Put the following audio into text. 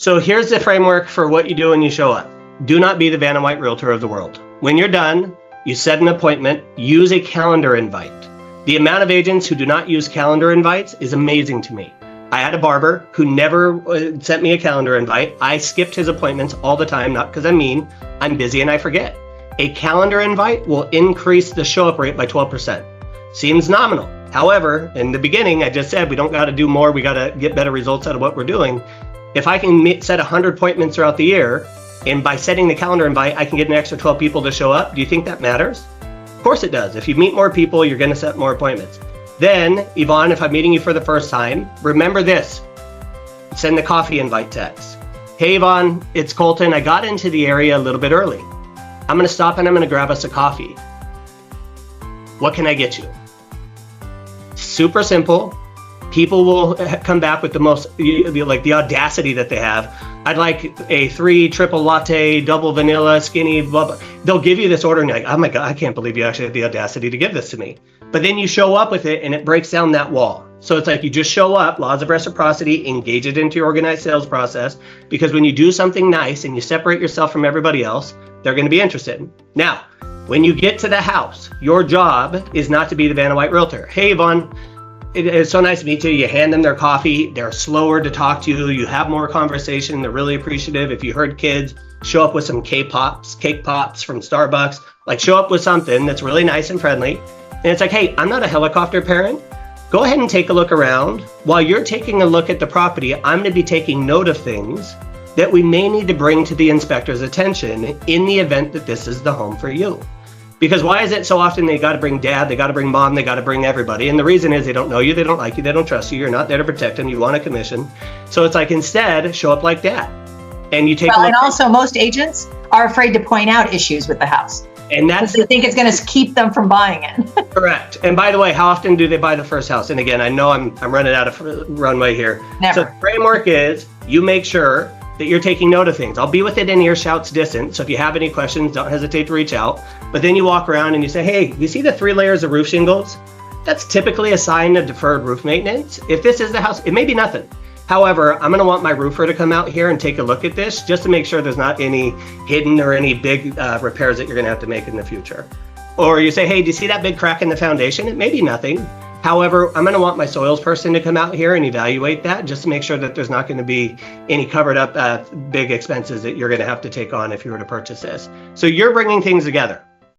So here's the framework for what you do when you show up. Do not be the Vanna White realtor of the world. When you're done, you set an appointment, use a calendar invite. The amount of agents who do not use calendar invites is amazing to me. I had a barber who never sent me a calendar invite. I skipped his appointments all the time, not because I'm mean, I'm busy and I forget. A calendar invite will increase the show up rate by 12%. Seems nominal. However, in the beginning, I just said we don't got to do more, we got to get better results out of what we're doing. If I can set 100 appointments throughout the year, and by setting the calendar invite, I can get an extra 12 people to show up, do you think that matters? Of course it does. If you meet more people, you're going to set more appointments. Then, Yvonne, if I'm meeting you for the first time, remember this. Send the coffee invite text. Hey, Yvonne, it's Colton. I got into the area a little bit early. I'm going to stop and I'm going to grab us a coffee. What can I get you? Super simple. People will come back with the most, like the audacity that they have. I'd like a 3 triple latte, double vanilla, skinny, blah, blah. They'll give you this order and you're like, oh my God, I can't believe you actually had the audacity to give this to me. But then you show up with it and it breaks down that wall. So it's like you just show up, laws of reciprocity, engage it into your organized sales process, because when you do something nice and you separate yourself from everybody else, they're going to be interested. Now, when you get to the house, your job is not to be the Vanna White realtor. Hey, Yvonne, it's so nice to meet you. You hand them their coffee. They're slower to talk to you. You have more conversation. They're really appreciative. If you heard kids, show up with some cake pops from Starbucks. Like show up with something that's really nice and friendly. And it's like, hey, I'm not a helicopter parent. Go ahead and take a look around. While you're taking a look at the property, I'm going to be taking note of things that we may need to bring to the inspector's attention in the event that this is the home for you. Because why is it so often they got to bring dad, they got to bring mom, they got to bring everybody? And the reason is they don't know you, they don't like you, they don't trust you, you're not there to protect them, you want a commission. So it's like instead, show up like dad. And you take a look. And also most agents are afraid to point out issues with the house. And that's they think it's going to keep them from buying it. Correct. And by the way, how often do they buy the first house? And again, I know I'm running out of runway here. Never. So the framework is you make sure that you're taking note of things. I'll be within earshot's distance. So if you have any questions, don't hesitate to reach out. But then you walk around and you say, hey, you see the 3 layers of roof shingles? That's typically a sign of deferred roof maintenance. If this is the house, it may be nothing. However, I'm gonna want my roofer to come out here and take a look at this just to make sure there's not any hidden or any big repairs that you're gonna have to make in the future. Or you say, hey, do you see that big crack in the foundation? It may be nothing. However, I'm going to want my soils person to come out here and evaluate that just to make sure that there's not going to be any covered up big expenses that you're going to have to take on if you were to purchase this. So you're bringing things together.